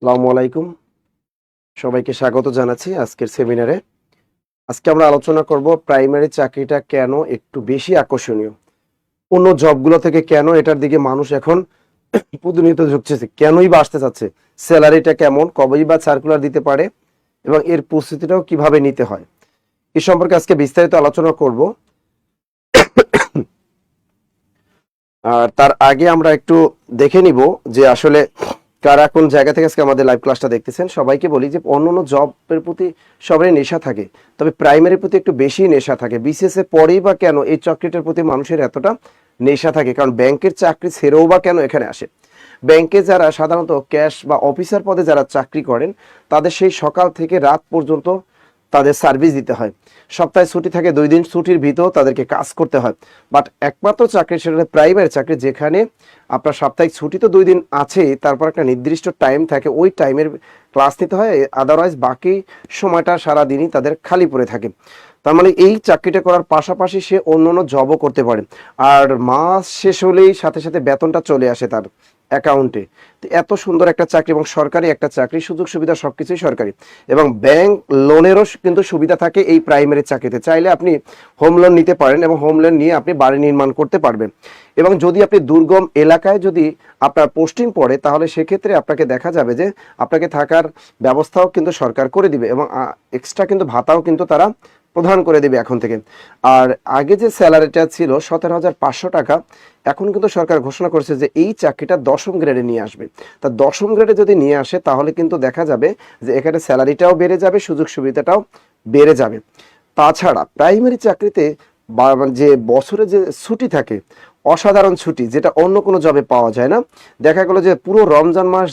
আসসালামু আলাইকুম। সবাইকে স্বাগত জানাচ্ছি আজকের সেমিনারে। আজকে আমরা আলোচনা করব প্রাইমারি চাকরিটা কেন একটু বেশি আকর্ষণীয়। অন্য জবগুলো থেকে কেন এটার দিকে মানুষ এখন প্রতিনিয়ত ঝুঁকছে, কেনই বা আসতে চাচ্ছে, স্যালারিটা কেমন, কবেই বা সার্কুলার দিতে পারে এবং এর প্রস্তুতিটাও কিভাবে নিতে হয়, এ সম্পর্কে আজকে বিস্তারিত আলোচনা করব। আর তার আগে আমরা একটু দেখে নিব যে আসলে কারা কোন জায়গা থেকে আজকে আমাদের লাইভ ক্লাসটা দেখতেছেন। সবাইকে বলি যে অন্যান্য জবের প্রতি সবারই নেশা থাকে, তবে প্রাইমারির প্রতি একটু বেশি নেশা থাকে। বিসিএস এর পরেই বা কেন এই চাকরিটার প্রতি মানুষের এতটা নেশা থাকে? কারণ ব্যাংকের চাকরি ছেড়েও বা কেন এখানে আসে? ব্যাংকে যারা সাধারণত ক্যাশ বা অফিসার পদে যারা চাকরি করেন, তাদের সেই সকাল থেকে রাত পর্যন্ত তাদের সার্ভিস দিতে হয়। সপ্তাহে ছুটি থাকে 2 দিন, ছুটির ভিতর তাদেরকে কাজ করতে হয়। বাট একমাত্র চাকরি সেটা প্রাইভেট চাকরি, যেখানে আপনার সাপ্তাহিক ছুটি তো 2 দিন আছেই, তারপর একটা নির্দিষ্ট টাইম থাকে, ওই টাইমের ক্লাস নিতে হয়। আদারওয়াইজ বাকি সময়টা সারাদিনই তাদের খালি পড়ে থাকে। তার মানে এই চাকরিটা করার পাশাপাশি সে অন্যান্য জবও করতে পারে। আর মাস শেষ হলেই সাথে সাথে বেতনটা চলে আসে তার অ্যাকাউন্টে। তো এত সুন্দর একটা চাকরি এবং সরকারি একটা চাকরি, সুযোগ সুবিধা সবকিছুই সরকারি এবং ব্যাংক লোনেরও কিন্তু সুবিধা থাকে এই প্রাইমারি চাকরিতে। চাইলে আপনি হোম লোন নিতে পারেন এবং হোম লোন নিয়ে আপনি বাড়ি নির্মাণ করতে পারবেন। এবং যদি আপনি দুর্গম এলাকায় যদি আপনার পোস্টিং পড়ে, তাহলে সেক্ষেত্রে আপনাকে দেখা যাবে যে আপনাকে থাকার ব্যবস্থাও কিন্তু সরকার করে দিবে এবং এক্সট্রা কিন্তু ভাতাও কিন্তু তারা প্রদান করে দেবে এখন থেকে। আর আগে যে স্যালারিটা ছিল 17,500 টাকা, এখন কিন্তু সরকার ঘোষণা করেছে যে এই চাকরিটা 10ম গ্রেডে নিয়ে আসবে। তা 10ম গ্রেডে যদি নিয়ে আসে, তাহলে কিন্তু দেখা যাবে যে এখানে স্যালারিটাও বেড়ে যাবে, সুযোগ সুবিধাটাও বেড়ে যাবে। তাছাড়া প্রাইমারি চাকরিতে যে বছরে যে ছুটি থাকে, অসাধারণ ছুটি, যেটা অন্য কোনো জবে পাওয়া যায় না। দেখা গেল যে পুরো রমজান মাস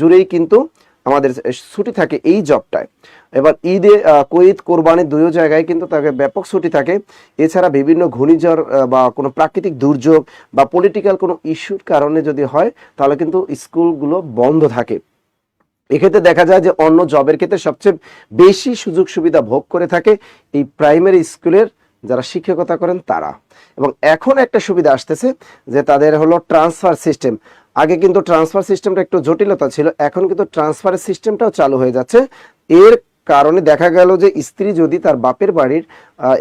জুড়েই কিন্তু আমাদের ছুটি থাকে এই জবটায়। এবার ঈদে ঈদ কোরবানির 2 জায়গায় কিন্তু তাকে ব্যাপক ছুটি থাকে। এছাড়া বিভিন্ন ঘূর্ণিঝড় বা কোনো প্রাকৃতিক দুর্যোগ বা পলিটিক্যাল কোনো ইস্যুর কারণে যদি হয়, তাহলে কিন্তু স্কুলগুলো বন্ধ থাকে। এক্ষেত্রে দেখা যায় যে অন্য জবের ক্ষেত্রে সবচেয়ে বেশি সুযোগ সুবিধা ভোগ করে থাকে এই প্রাইমারি স্কুলের যারা শিক্ষকতা করেন তারা। এবং এখন একটা সুবিধা আসতেছে যে তাদের হলো ট্রান্সফার সিস্টেম। আগে কিন্তু ট্রান্সফার সিস্টেমটা একটু জটিলতা ছিল, এখন কিন্তু ট্রান্সফারের সিস্টেমটাও চালু হয়ে যাচ্ছে। এর কারণে দেখা গেল যে স্ত্রী যদি তার বাপের বাড়ির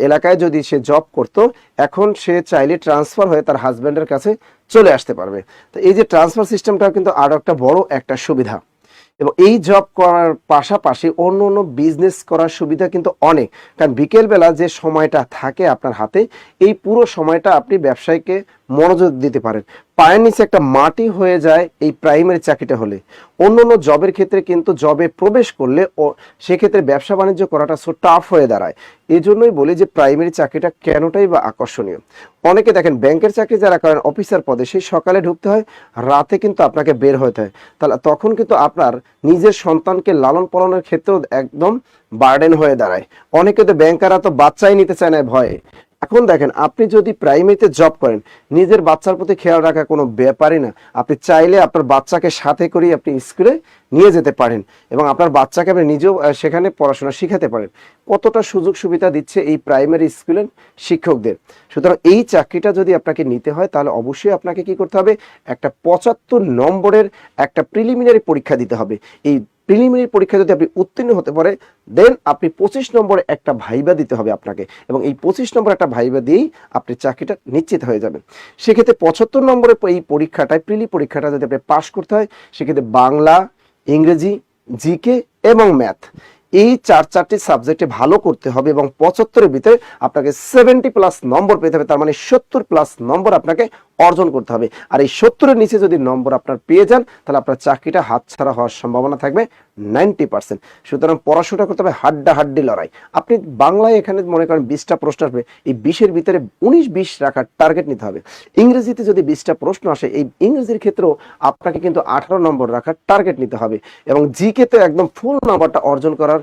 এলাকায় যদি সে জব করত, এখন সে চাইলে ট্রান্সফার হয়ে তার হাজব্যান্ডের কাছে চলে আসতে পারবে। তো এই যে ট্রান্সফার সিস্টেমটা কিন্তু আরো একটা বড় একটা সুবিধা। এবং এই জব করার পাশাপাশি অন্য অন্য বিজনেস করার সুবিধা কিন্তু অনেক। কারণ বিকেলবেলা যে সময়টা থাকে আপনার হাতে, এই পুরো সময়টা আপনি ব্যবসায়কে মনোযোগ দিতে পারেন। পায়ের নিচে একটা মাটি হয়ে যায় এই প্রাইমারি চাকরিটা হলে। অন্য অন্য জবের ক্ষেত্রে কিন্তু জবে প্রবেশ করলে সেক্ষেত্রে ব্যবসা বাণিজ্য করাটা সো টাফ হয়ে দাঁড়ায়। এই জন্যই বলি যে প্রাইমারি চাকরিটা কেনটাই বা আকর্ষণীয়। অনেকে দেখেন ব্যাংকের চাকরি যারা করেন অফিসার পদে, সেই সকালে ঢুকতে হয়, রাতে কিন্তু আপনাকে বের হতে হয়। তাহলে তখন কিন্তু আপনার নিজের সন্তানকে লালন পালনের ক্ষেত্রেও একদম বার্ডেন হয়ে দাঁড়ায়। অনেকে তো ব্যাংকাররা তো বাচ্চাই নিতে চায় না ভয়ে। এখন দেখেন, আপনি যদি প্রাইমারিতে জব করেন, নিজের বাচ্চার প্রতি খেয়াল রাখা কোনো ব্যাপারই না। আপনি চাইলে আপনার বাচ্চাকে সাথে করে আপনি স্কুলে নিয়ে যেতে পারেন এবং আপনার বাচ্চাকে আপনি নিজেও সেখানে পড়াশোনা শিখাতে পারেন। কতটা সুযোগ সুবিধা দিচ্ছে এই প্রাইমারি স্কুলের শিক্ষকদের। সুতরাং এই চাকরিটা যদি আপনাকে নিতে হয়, তাহলে অবশ্যই আপনাকে কি করতে হবে, একটা 75 নম্বরের একটা প্রিলিমিনারি পরীক্ষা দিতে হবে। এই প্রিলিমিনারি পরীক্ষা যদি আপনি উত্তীর্ণ হতে পারে, দেন আপনি 25 নম্বরে একটা ভাইবা দিতে হবে আপনাকে, এবং এই 25 নম্বর একটা ভাইবা দিয়েই আপনি চাকরিটা নিশ্চিত হয়ে যাবেন। সেক্ষেত্রে 75 নম্বরের এই পরীক্ষাটায়, প্রিলি পরীক্ষাটা যদি আপনি পাশ করতে হয়, সেক্ষেত্রে বাংলা, ইংরেজি, জিকে এবং ম্যাথ, এই চারটি সাবজেক্টে ভালো করতে হবে এবং 75-এর ভিতরে আপনাকে 70+ নম্বর পেতে হবে। তার মানে 70+ নম্বর আপনাকে অর্জন করতে হবে। আর এই 70-এর নিচে যদি নম্বর আপনার পেয়ে যান, তাহলে আপনার চাকরিটা হাতছাড়া হওয়ার সম্ভাবনা থাকবে 90%। সুতরাং পড়াশোনা করতে হবে হাড্ডাহাড্ডি লড়াই। আপনি বাংলায় এখানে মনে করেন 20টা প্রশ্ন আসবে, এই 20-এর ভিতরে 19-20 রাখার টার্গেট নিতে হবে। ইংরেজিতে যদি 20টা প্রশ্ন আসে, এই ইংরেজির ক্ষেত্রেও আপনাকে কিন্তু 18 নম্বর রাখার টার্গেট নিতে হবে এবং জিকে তো একদম ফুল নম্বরটা অর্জন করার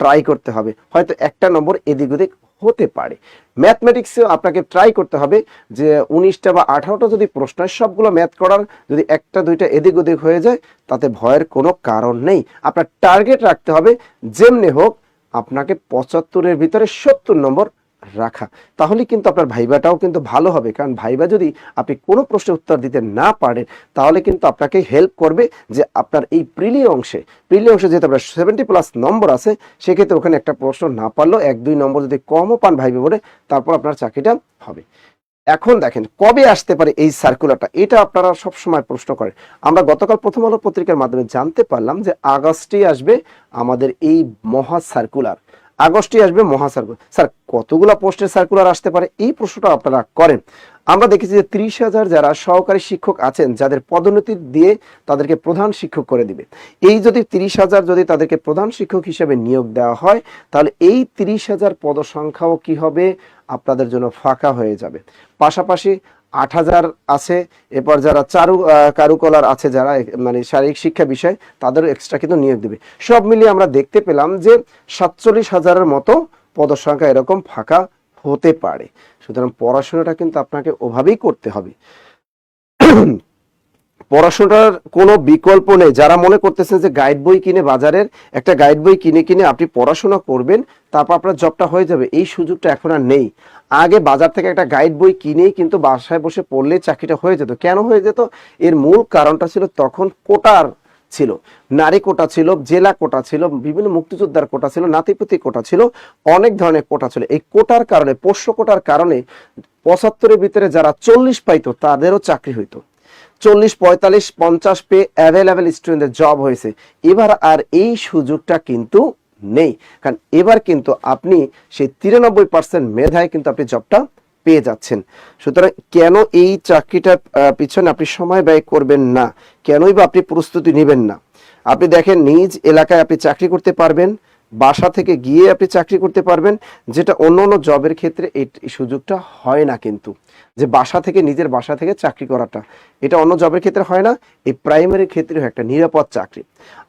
ট্রাই করতে হবে। হয়তো একটা নম্বর এদিক ওদিক হতে পারে। ম্যাথমেটিক্সেও আপনাকে ট্রাই করতে হবে যে 19টা বা 18টা যদি প্রশ্ন হয়, সবগুলো ম্যাথ করার, যদি একটা দুইটা এদিক ওদিক হয়ে যায়, তাতে ভয়ের কোনো কারণ নেই। আপনার টার্গেট রাখতে হবে যেমনি হোক আপনাকে 75-এর ভিতরে 70 নম্বর রাখা, তাহলে কিন্তু আপনার ভাইবাটাও কিন্তু ভালো হবে। কারণ ভাইবা যদি আপনি কোনো প্রশ্নের উত্তর দিতে না পারেন, তাহলে কিন্তু আপনাকে হেল্প করবে যে আপনার এই প্রিলি অংশে যেহেতু আপনার 70+ নম্বর আছে, সেক্ষেত্রে ওখানে একটা প্রশ্ন না পারলেও 1-2 নম্বর যদি কমও পান ভাইবা বোর্ডে, তারপর আপনার চাকরিটা হবে। এখন দেখেন কবে আসতে পারে এই সার্কুলারটা, এটা আপনারা সব সময় প্রশ্ন করেন। আমরা গতকাল প্রথম আলো পত্রিকার মাধ্যমে জানতে পারলাম যে আগস্টেই আসবে আমাদের এই মহা সার্কুলার। আগস্টে আসবে মহা সার্কুলার। স্যার কতগুলা পোস্টের সার্কুলার আসতে পারে, এই প্রশ্নটা আপনারা করেন। আমরা দেখেছি যে 30,000 যারা সহকারী শিক্ষক আছেন, যাদের পদোন্নতি দিয়ে তাদেরকে প্রধান শিক্ষক করে দিবে। এই যদি 30,000 যদি তাদেরকে প্রধান শিক্ষক হিসেবে নিয়োগ দেওয়া হয়, তাহলে এই 30,000 পদসংখ্যাও কি হবে, আপনাদের জন্য ফাঁকা হয়ে যাবে। পাশাপাশি 8,000 আছে, এরপর যারা কারুকলার আছে, যারা মানে শারীরিক শিক্ষা বিষয়, তাদেরও এক্সট্রা কিন্তু নিয়োগ দেবে। সব মিলিয়ে আমরা দেখতে পেলাম যে 47,000-এর মতো পদসংখ্যা এরকম ফাঁকা হতে পারে। সুতরাং পড়াশোনাটা কিন্তু আপনাকে ওভাবেই করতে হবে। পড়াশোনার কোনো বিকল্প নেই। যারা মনে করতেছেন যে গাইড বই কিনে, বাজারের একটা গাইড বই কিনে আপনি পড়াশোনা করবেন, তারপর আপনার জবটা হয়ে যাবে, এই সুযোগটা এখন আর নেই। আগে বাজার থেকে একটা গাইড বই কিনেই কিন্তু বাসায় বসে পড়লে চাকরিটা হয়ে যেত। কেন হয়ে যেত? এর মূল কারণটা ছিল তখন কোটার ছিল, নারী কোটা ছিল, জেলা কোটা ছিল, বিভিন্ন মুক্তিযোদ্ধার কোটা ছিল, নাতিপুতি কোটা ছিল, অনেক ধরনের কোটা ছিল। এই কোটার কারণে, পোষ্য কোটার কারণে 75-এর ভিতরে যারা 40 পাইতো তাদেরও চাকরি হইতো। 40, 45, 50 পেয়ে অ্যাভেলেবেল স্টুডেন্টদের জব হয়েছে। এবার আর এই সুযোগটা কিন্তু নেই, কারণ এবার কিন্তু আপনি সেই 93% মেধায় কিন্তু আপনি জবটা পেয়ে যাচ্ছেন। সুতরাং কেন এই চাকরিটার পিছনে আপনি সময় ব্যয় করবেন না, কেনই বা আপনি প্রস্তুতি নেবেন না? আপনি দেখেন নিজ এলাকায় আপনি চাকরি করতে পারবেন, বাসা থেকে গিয়ে আপনি চাকরি করতে পারবেন, যেটা অন্য অন্য জবের ক্ষেত্রে এই সুযোগটা হয় না। কিন্তু যে বাসা থেকে, নিজের বাসা থেকে চাকরি করাটা, এটা অন্য জবের ক্ষেত্রে হয় না। এই প্রাইমারির ক্ষেত্রে একটা নিরাপদ চাকরি।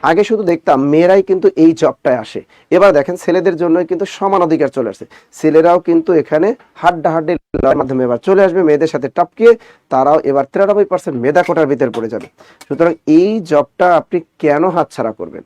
আগে শুধু দেখতাম মেয়েরাই কিন্তু এই জবটায় আসে, এবার দেখেন ছেলেদের জন্য কিন্তু সমান অধিকার চলে আসছে। ছেলেরাও কিন্তু এখানে হাড্ডাহাড্ডি লড়াইয়ের মাধ্যমে এবার চলে আসবে, মেয়েদের সাথে টপকিয়ে তারাও এবার 93% মেধা কোটার ভিতরে পড়ে যাবে। সুতরাং এই জবটা আপনি কেন হাতছাড়া করবেন?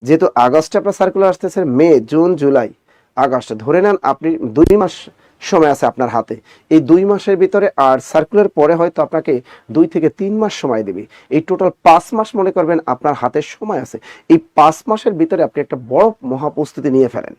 যেহেতু আগস্টে আপনার সার্কুলার আসতেছে, মে, জুন, জুলাই, আগস্ট, ধরে নেন আপনি 2 মাস সময় আছে আপনার হাতে। এই 2 মাসের ভিতরে, আর সার্কুলার পরে হয়তো আপনাকে 2 থেকে 3 মাস সময় দেবে। এই টোটাল 5 মাস মনে করবেন আপনার হাতে সময় আছে। এই 5 মাসের ভিতরে আপনি একটা বড় মহা প্রস্তুতি নিয়ে ফেলেন।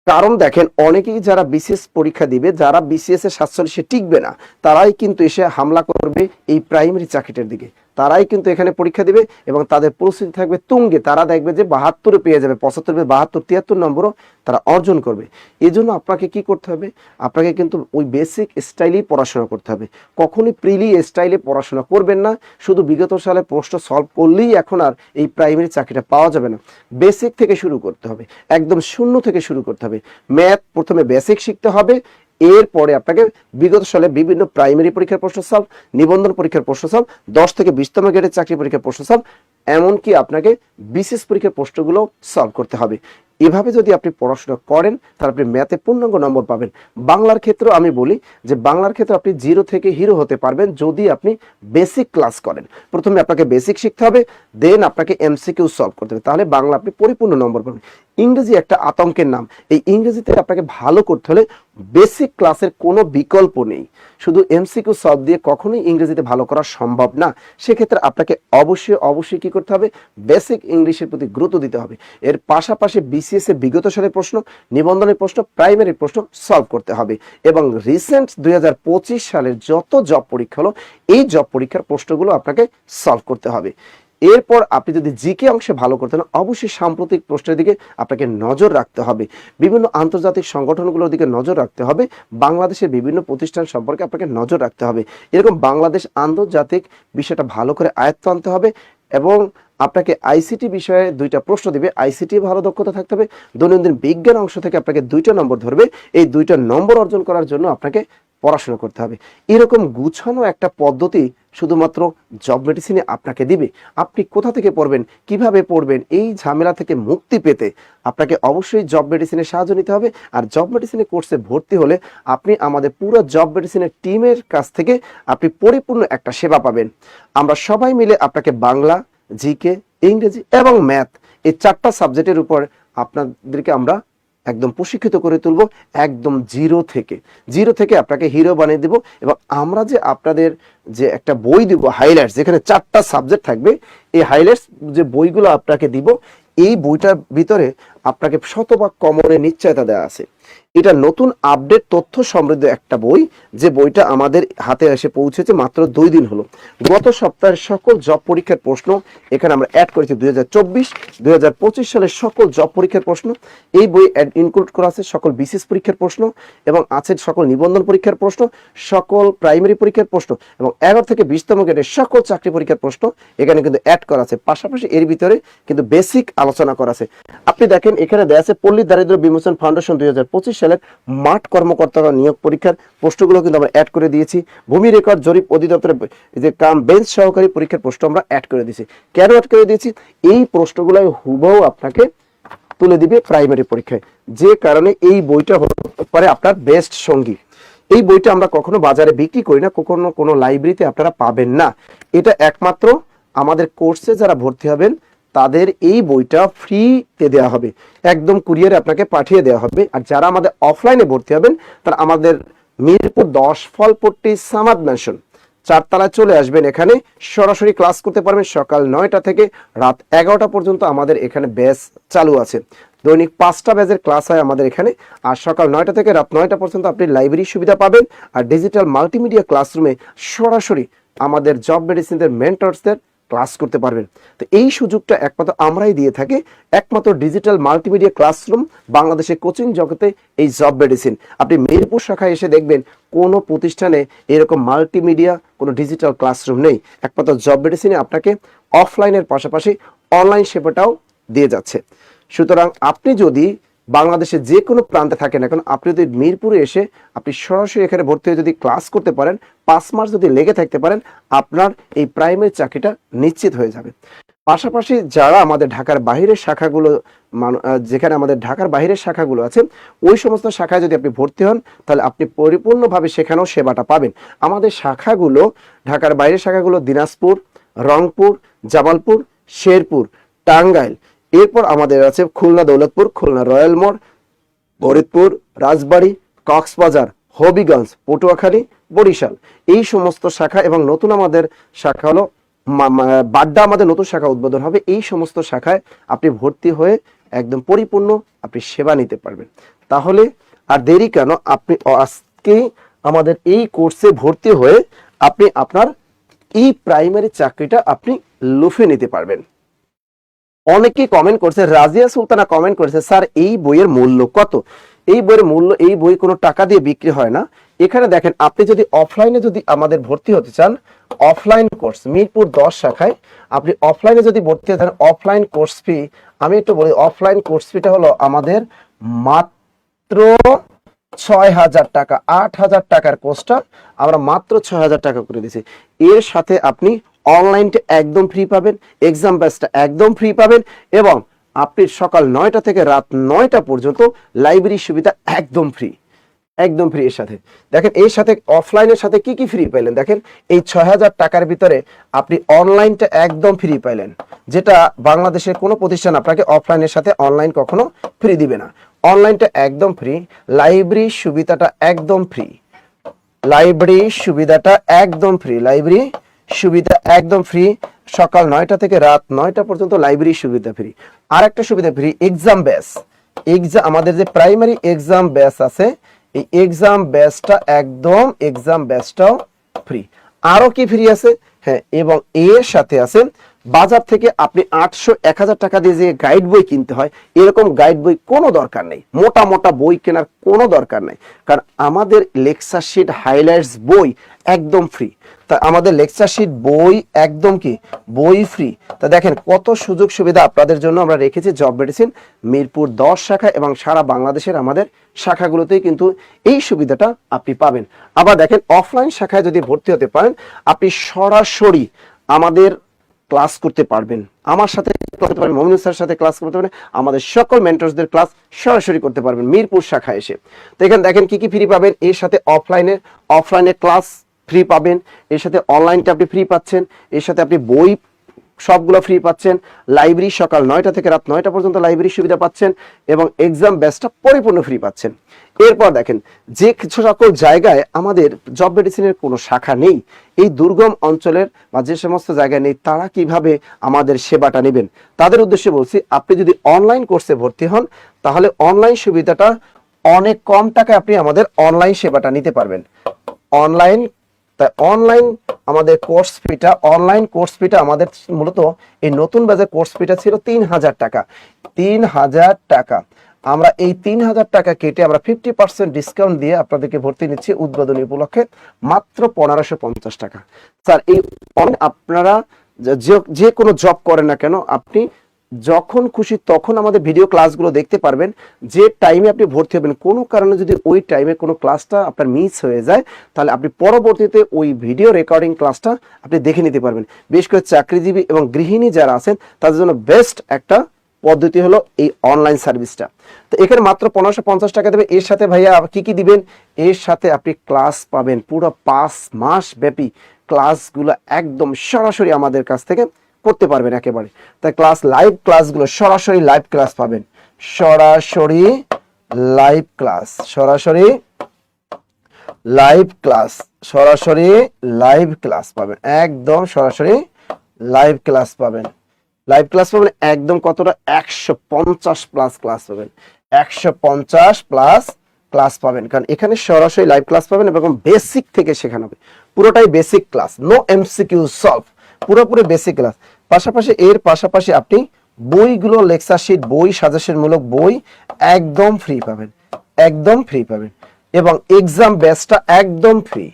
কারণ দেখেন অনেকেই যারা বিসিএস পরীক্ষা দিবে, যারা বিসিএস এর 47-এ টিকবে না, তারাই কিন্তু এসে হামলা করবে এই প্রাইমারি চাকরিটার দিকে। তারাই কিন্তু এখানে পরীক্ষা দিবে এবং তাদের পরিস্থিতি থাকবে তুঙ্গে। তারা দেখবে যে 72-এ পেয়ে যাবে, 75, 72, 73 নম্বরও তারা অর্জন করবে। এই জন্য আপনাকে কি করতে হবে? আপনাকে কিন্তু ওই বেসিক স্টাইলেই পড়াশোনা করতে হবে। কখনোই প্রিলি স্টাইলে পড়াশোনা করবেন না। শুধু বিগত সালে প্রশ্ন সলভ করলেই এখন আর এই প্রাইমারি চাকরিটা পাওয়া যাবে না। বেসিক থেকে শুরু করতে হবে, একদম শূন্য থেকে শুরু করতে হবে। ম্যাথ প্রথমে বেসিক শিখতে হবে, এরপরে আপনাকে বিগত সালে বিভিন্ন প্রাইমারি পরীক্ষার প্রশ্ন সলভ, নিবন্ধন পরীক্ষার প্রশ্ন সলভ, 10 থেকে 20তম গ্রেডের চাকরি পরীক্ষার প্রশ্ন সলভ, এমনকি আপনাকে বিশেষ পরীক্ষার প্রশ্নগুলো সলভ করতে হবে। এভাবে যদি আপনি পড়াশোনা করেন, তাহলে আপনি ম্যাথে পূর্ণাঙ্গ নম্বর পাবেন। বাংলার ক্ষেত্রে আমি বলি যে বাংলার ক্ষেত্রে আপনি 0 থেকে হিরো হতে পারবেন যদি আপনি বেসিক ক্লাস করেন। প্রথমে আপনাকে বেসিক শিখতে হবে, দেন আপনাকে এমসিকিউ সলভ করতে হবে, তাহলে বাংলা আপনি পরিপূর্ণ নম্বর পাবেন। ইংরেজি একটা আতঙ্কের নাম। এই ইংরেজিতে আপনাকে ভালো করতে হলে বেসিক ক্লাসের কোনো বিকল্প নেই। শুধু এমসিকিউ সলভ দিয়ে কখনোই ইংরেজিতে ভালো করা সম্ভব না। সেক্ষেত্রে আপনাকে অবশ্যই কি করতে হবে? বেসিক ইংলিশের প্রতি গুরুত্ব দিতে হবে। এর পাশাপাশি বিসিএস এর বিগত সালের প্রশ্ন, নিবন্ধনের প্রশ্ন, প্রাইমারি প্রশ্ন সলভ করতে হবে এবং রিসেন্ট 2025 সালের যত জব পরীক্ষা হলো, এই জব পরীক্ষার প্রশ্নগুলো আপনাকে সলভ করতে হবে। এরপর আপনি যদি জিকে অংশে ভালো করতে না, অবশ্যই সাম্প্রতিক প্রশ্নের দিকে আপনাকে নজর রাখতে হবে, বিভিন্ন আন্তর্জাতিক সংগঠনগুলোর দিকে নজর রাখতে হবে, বাংলাদেশের বিভিন্ন প্রতিষ্ঠান সম্পর্কে আপনাকে নজর রাখতে হবে। এরকম বাংলাদেশ আন্তর্জাতিক বিষয়টা ভালো করে আয়ত্ত আনতে হবে এবং আপনাকে আইসিটি বিষয়ে 2টা প্রশ্ন দিবে, আইসিটি ভালো দক্ষতা থাকতে হবে। দৈনন্দিন বিজ্ঞান অংশ থেকে আপনাকে 2টা নম্বর ধরবে, এই 2টা নম্বর অর্জন করার জন্য আপনাকে পড়াশোনা করতে হবে। এরকম গুছানো একটা পদ্ধতি শুধুমাত্র জব মেডিসিনে আপনাকে দিবে। আপনি কোথা থেকে পড়বেন, কিভাবে পড়বেন, এই ঝামেলা থেকে মুক্তি পেতে আপনাকে অবশ্যই জব মেডিসিনের সাহায্য নিতে হবে। আর জব মেডিসিনের কোর্সে ভর্তি হলে আপনি আমাদের পুরো জব মেডিসিনের টিমের কাছ থেকে আপনি পরিপূর্ণ একটা সেবা পাবেন। আমরা সবাই মিলে আপনাকে বাংলা, জিকে, ইংরেজি এবং ম্যাথ, এই 4টা সাবজেক্টের উপর আপনাদেরকে আমরা একদম প্রশিক্ষিত করে তুলবো, একদম জিরো থেকে আপনাকে হিরো বানিয়ে দিব। এবং আমরা যে আপনাদের যে একটা বই দিব হাইলাইটস, যেখানে 4টা সাবজেক্ট থাকবে, এই হাইলাইটস যে বইগুলো আপনাকে দিব, এই বইটার ভিতরে আপনাকে শতভাগ কমনের নিশ্চয়তা দেওয়া আছে। এটা নতুন আপডেট তথ্য সমৃদ্ধ একটা বই, যে বইটা আমাদের হাতে এসে পৌঁছেছে মাত্র 2 দিন হলো। গত সপ্তাহের সকল জব পরীক্ষার প্রশ্ন এখানে আমরা অ্যাড করেছি। 2024 2025 সালের সকল জব পরীক্ষার প্রশ্ন এই বই ইনক্লুড করা আছে। সকল বিসিএস পরীক্ষার প্রশ্ন এবং আছে সকল নিবন্ধন পরীক্ষার প্রশ্ন, সকল প্রাইমারি পরীক্ষার প্রশ্ন এবং 11 থেকে 20তম গ্রেডের সকল চাকরি পরীক্ষার প্রশ্ন এখানে কিন্তু অ্যাড করা আছে। পাশাপাশি এর ভিতরে কিন্তু বেসিক আলোচনা করা আছে। আপনি দেখেন এখানে দেয়া আছে পল্লী দারিদ্র বিমোচন ফাউন্ডেশন 2025 সালের মাঠ কর্মকর্তা নিয়োগ পরীক্ষার প্রশ্নগুলো কিন্তু আমরা অ্যাড করে দিয়েছি। ভূমি রেকর্ড জরিপ অধিদপ্তরের যে বেঞ্চ সহকারী পরীক্ষার প্রশ্ন আমরা অ্যাড করে দিয়েছি। কেন অ্যাড করে দিয়েছি? এই প্রশ্নগুলো হুবহু আপনাকে তুলে দিবে প্রাইমারি পরীক্ষায়, যে কারণে এই বইটা হতে পারে আপনার বেস্ট সঙ্গী। এই বইটা আমরা কখনো বাজারে বিক্রি করি না, কখনো কোনো লাইব্রেরিতে আপনারা পাবেন না। এটা একমাত্র আমাদের কোর্সে যারা ভর্তি হবেন তাদের এই বইটা ফ্রিতে দেওয়া হবে, একদম কুরিয়ারে আপনাকে পাঠিয়ে দেওয়া হবে। আর যারা আমাদের অফলাইনে ভর্তি হবেন তারা আমাদের মিরপুর 10 ফলপট্টি সামাদ ম্যানশন 4 তলায় চলে আসবেন। এখানে সরাসরি ক্লাস করতে পারবেন। সকাল 9টা থেকে রাত 11টা পর্যন্ত আমাদের এখানে ব্যাচ চালু আছে। দৈনিক 5টা ব্যাচের ক্লাস হয় আমাদের এখানে। আর সকাল 9টা থেকে রাত 9টা পর্যন্ত আপনি লাইব্রেরির সুবিধা পাবেন। আর ডিজিটাল মাল্টিমিডিয়া ক্লাসরুমে সরাসরি আমাদের জব মেডিসিনদের মেন্টরসদের ক্লাস করতে পারবেন। তো এই সুযোগটা একমাত্র আমরাই দিয়ে থাকি। একমাত্র ডিজিটাল মাল্টিমিডিয়া ক্লাসরুম বাংলাদেশের কোচিং জগতে এই জব মেডিসিন। আপনি মিরপুর শাখায় এসে দেখবেন কোনো প্রতিষ্ঠানে এরকম মাল্টিমিডিয়া কোনো ডিজিটাল ক্লাসরুম নেই। একমাত্র জব মেডিসিনে আপনাকে অফলাইনের পাশাপাশি অনলাইন সেবাটাও দিয়ে যাচ্ছে। সুতরাং আপনি যদি বাংলাদেশের যে কোনো প্রান্তে থাকেন এখন, আপনি যদি মিরপুরে এসে আপনি সরাসরি এখানে ভর্তি হয়ে যদি ক্লাস করতে পারেন, 5 মাস যদি লেগে থাকতে পারেন, আপনার এই প্রাইমারি চাকরিটা নিশ্চিত হয়ে যাবে। পাশাপাশি যারা আমাদের ঢাকার বাইরের শাখাগুলো, যেখানে আমাদের ঢাকার বাইরের শাখাগুলো আছে, ওই সমস্ত শাখায় যদি আপনি ভর্তি হন তাহলে আপনি পরিপূর্ণভাবে সেখানেও সেবাটা পাবেন। আমাদের শাখাগুলো, ঢাকার বাইরের শাখাগুলো দিনাজপুর, রংপুর, জামালপুর, শেরপুর, টাঙ্গাইল, এরপর আমাদের আছে খুলনা দৌলতপুর, খুলনা রয়্যাল মোড়, ফরিদপুর, রাজবাড়ী, কক্সবাজার, হবিগঞ্জ, পটুয়াখালী, বরিশাল, এই সমস্ত শাখা। এবং নতুন আমাদের শাখা হলো বাড্ডা, আমাদের নতুন শাখা উদ্বোধন হবে। এই সমস্ত শাখায় আপনি ভর্তি হয়ে একদম পরিপূর্ণ আপনি সেবা নিতে পারবেন। তাহলে আর দেরি কেন, আপনি আজকেই আমাদের এই কোর্সে ভর্তি হয়ে আপনি আপনার এই প্রাইমারি চাকরিটা আপনি লুফে নিতে পারবেন। অনেকেই কমেন্ট করছে, রাজিয়া সুলতানা কমেন্ট করেছে, স্যার এই বইয়ের মূল্য কত? এই বইয়ের মূল্য, এই বই কোনো টাকা দিয়ে বিক্রি হয় না। এখানে দেখেন, আপনি যদি অফলাইনে যদি আমাদের ভর্তি হতে চান, অফলাইন কোর্স মিরপুর 10 শাখায় আপনি অফলাইনে যদি ভর্তি হতে চান, অফলাইন কোর্স ফি আমি একটু বলি, অফলাইন কোর্স ফিটা হলো আমাদের মাত্র 6,000 টাকা। 8,000 টাকার কোর্সটা আমরা মাত্র 6,000 টাকা করে দিয়েছি। এর সাথে আপনি অনলাইনটা একদম ফ্রি পাবেন, এক্সাম ব্যাচটা একদম ফ্রি পাবেন, এবং আপনি সকাল 9টা থেকে রাত 9টা পর্যন্ত লাইব্রেরি সুবিধা একদম ফ্রি, একদম ফ্রি। এর সাথে দেখেন, এর সাথে অফলাইনের সাথে কি কি ফ্রি পাইলেন দেখেন। এই 6,000 টাকার ভিতরে আপনি অনলাইনটা একদম ফ্রি পাইলেন, যেটা বাংলাদেশের কোনো প্রতিষ্ঠান আপনাকে অফলাইনের সাথে অনলাইন কখনো ফ্রি দিবে না। অনলাইনটা একদম ফ্রি, লাইব্রেরি সুবিধাটা একদম ফ্রি, লাইব্রেরি সুবিধাটা একদম ফ্রি, লাইব্রেরি সুবিধা একদম ফ্রি। সকাল 9টা থেকে রাত 9টা পর্যন্ত লাইব্রেরি সুবিধা ফ্রি। আর একটা সুবিধা ফ্রি, এক্সাম ব্যাচ। আমাদের যে প্রাইমারি এক্সাম ব্যাচ আছে, এই এক্সাম ব্যাচটা একদম, এক্সাম ব্যাচটাও ফ্রি। আরো কি ফ্রি আছে? হ্যাঁ, এবং এর সাথে আছে বাজার থেকে আপনি 800-1000 টাকা দিয়ে যে গাইড বই কিনতে হয়, এরকম গাইড বই কোনো দরকার নেই। মোটা মোটা বই কেনার কোনো দরকার নেই, কারণ আমাদের লেকচার শিট, হাইলাইটস বই একদম ফ্রি। তা আমাদের লেকচার শিট বই একদম কি, বই ফ্রি। তা দেখেন কত সুযোগ সুবিধা আপনাদের জন্য আমরা রেখেছি জব মেডিসিন মিরপুর 10 শাখা এবং সারা বাংলাদেশের আমাদের শাখাগুলোতেই কিন্তু এই সুবিধাটা আপনি পাবেন। আবার দেখেন, অফলাইন শাখায় যদি ভর্তি হতে পারেন, আপনি সরাসরি আমাদের ক্লাস করতে পারবেন, আমার সাথে করতে পারবেন, মমিনুল স্যারের সাথে ক্লাস করতে পারবেন, আমাদের সকল মেন্টরসদের ক্লাস সরাসরি করতে পারবেন মিরপুর শাখায় এসে। তো এখানে দেখেন কি কি ফ্রি পাবেন। এর সাথে অফলাইনে ক্লাস ফ্রি পাবেন, এর সাথে অনলাইনটা আপনি ফ্রি পাচ্ছেন, এর সাথে আপনি বই সবগুলো ফ্রি পাচ্ছেন। লাইব্রেরি সকাল 9টা থেকে রাত 9টা পর্যন্ত লাইব্রেরি সুবিধা পাচ্ছেন এবং এক্সাম ব্যাচটা পরিপূর্ণ ফ্রি পাচ্ছেন। এরপর দেখেন, যে কিছু সকল জায়গায় আমাদের জব মেডিসিনের কোনো শাখা নেই, এই দুর্গম অঞ্চলের বা যে সমস্ত জায়গায় নেই, তারা কিভাবে আমাদের সেবাটা নেবেন তাদের উদ্দেশ্যে বলছি, আপনি যদি অনলাইন কোর্সে ভর্তি হন তাহলে অনলাইন সুবিধাটা অনেক কম টাকায় আপনি আমাদের অনলাইন সেবাটা নিতে পারবেন। অনলাইন, তাই অনলাইন আমাদের অনলাইন কোর্স ফিটা আমাদের মূলত এই নতুন ব্যাচের কোর্স ফিটা ছিল 3000 টাকা। 3000 টাকা আমরা এই 3000 টাকা কেটে আমরা 50% ডিসকাউন্ট দিয়ে আপনাদেরকে ভর্তি নিচ্ছি উদ্বোধনী উপলক্ষে মাত্র 1550 টাকা। স্যার, এই আপনারা যে কোনো জব করেন না কেন, আপনি যখন খুশি তখন আমাদের ভিডিও ক্লাসগুলো দেখতে পারবেন। যে টাইমে আপনি ভর্তি হবেন, কোনো কারণে যদি ওই টাইমে কোনো ক্লাসটা আপনার মিস হয়ে যায়, তাহলে আপনি পরবর্তীতে ওই ভিডিও রেকর্ডিং ক্লাসটা আপনি দেখে নিতে পারবেন। বিশেষ করে চাকরিজীবী এবং গৃহিণী যারা আছেন তাদের জন্য বেস্ট একটা পদ্ধতি হলো এই অনলাইন সার্ভিসটা। তো এখানে মাত্র 1550 টাকা দেবে। এর সাথে ভাইয়া কি কি দিবেন? এর সাথে আপনি ক্লাস পাবেন, পুরো 5 মাস ব্যাপী ক্লাসগুলো একদম সরাসরি আমাদের কাছ থেকে করতে পারবেন একেবারে। তাই লাইভ ক্লাসগুলো সরাসরি লাইভ ক্লাস পাবেন, সরাসরি লাইভ ক্লাস, সরাসরি লাইভ ক্লাস, সরাসরি লাইভ ক্লাস পাবেন, একদম সরাসরি লাইভ ক্লাস পাবেন। লাইভ ক্লাস পাবেন একদম কতটা? 150 প্লাস ক্লাস পাবেন, 150 প্লাস ক্লাস পাবেন, কারণ এখানে সরাসরি লাইভ ক্লাস পাবেন এবং বেসিক থেকে শেখানো হবে, পুরোটাই basic class, no MCQ solve, পুরোপুরি বেসিক ক্লাস। পাশাপাশি এর পাশাপাশি আপনি বইগুলো, লেকচার শিট, বই, সাজেশনমূলক বই একদম ফ্রি পাবেন, একদম ফ্রি পাবেন। এবং এক্সাম ব্যাচটা একদম ফ্রি,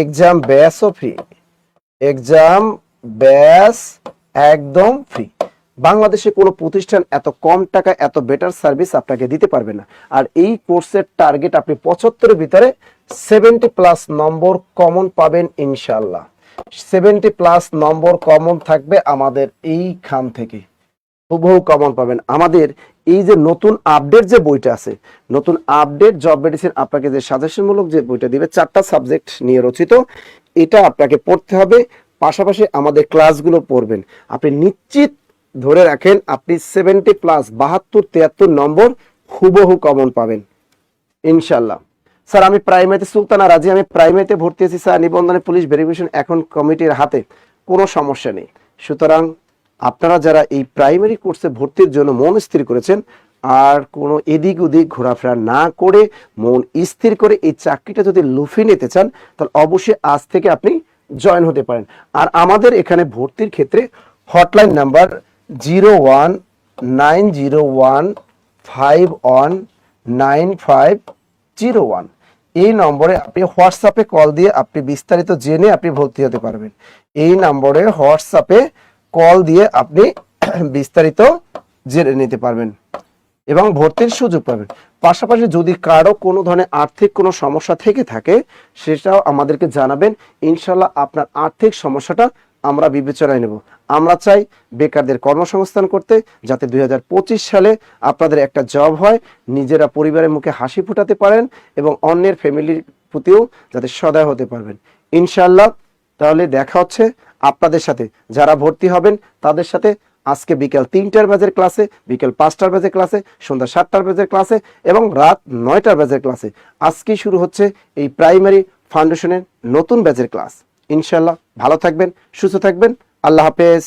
এক্সাম ব্যাচও ফ্রি, এক্সাম ব্যাচ একদম ফ্রি। বাংলাদেশে কোনো প্রতিষ্ঠান এত কম টাকা এত বেটার সার্ভিস আপনাকে দিতে পারবে না। আর এই কোর্সের টার্গেট আপনি 75 এর ভিতরে 70 প্লাস নম্বর কমন পাবেন ইনশাআল্লাহ। 70 প্লাস নম্বর কমন থাকবে আমাদের এইখান থেকে, হুবহু কমন পাবেন। আমাদের এই যে নতুন আপডেট যে বইটা আছে, নতুন আপডেট জব মেডিসিন আপনাকে যে সাজেশনমূলক যে বইটা দিবে, 4টা সাবজেক্ট নিয়ে রচিত, এটা আপনাকে পড়তে হবে, পাশাপাশি আমাদের ক্লাসগুলো পড়বেন। আপনি নিশ্চিত ধরে রাখেন আপনি 70 প্লাস 72-73 নম্বর হুবহু কমন পাবেন ইনশাল্লাহ। স্যার, আমি প্রাইমারিতে সুলতানা রাজি, আমি প্রাইমারিতে ভর্তি আছি স্যার, নিবন্ধনে পুলিশ ভেরিফিকেশন এখন কমিটির হাতে, কোনো সমস্যা নেই। সুতরাং আপনারা যারা এই প্রাইমারি কোর্সে ভর্তির জন্য মন স্থির করেছেন, আর কোনো এদিক ওদিক ঘোরাফেরা না করে মন স্থির করে এই চাকরিটা যদি লুফে নিতে চান, তাহলে অবশ্যই আজ থেকে আপনি জয়েন হতে পারেন। আর আমাদের এখানে ভর্তির ক্ষেত্রে হটলাইন নাম্বার 019015195001, এই নম্বরে আপনি হোয়াটসঅ্যাপে কল দিয়ে আপনি বিস্তারিত জেনে আপনি ভর্তি হতে পারবেন। এই নম্বরে হোয়াটসঅ্যাপে কল দিয়ে আপনি বিস্তারিত জেনে নিতে পারবেন এবং ভর্তির সুযোগ পাবেন। পাশাপাশি যদি কারো কোনো ধরনের আর্থিক কোনো সমস্যা থেকে থাকে, সেটাও আমাদেরকে জানাবেন, ইনশাল্লাহ আপনার আর্থিক সমস্যাটা আমরা বিবেচনায় নেব। আমরা চাই বেকারদের কর্মসংস্থান করতে, যাতে 2025 সালে আপনাদের একটা জব হয়, নিজেরা পরিবারের মুখে হাসি ফোটাতে পারেন এবং অন্যের ফ্যামিলির প্রতিও যাতে সদয় হতে পারবেন ইনশাল্লাহ। তাহলে দেখা হচ্ছে আপনাদের সাথে, যারা ভর্তি হবেন তাদের সাথে আজকে বিকেল 3টার ব্যাচের ক্লাসে, বিকেল 5টার ব্যাচের ক্লাসে, সন্ধ্যা 7টার ব্যাচের ক্লাসে এবং রাত 9টার ব্যাচের ক্লাসে। আজকেই শুরু হচ্ছে এই প্রাইমারি ফাউন্ডেশনের নতুন ব্যাচের ক্লাস ইনশাল্লাহ। ভালো থাকবেন, সুস্থ থাকবেন, আল্লাহ হাফেজ।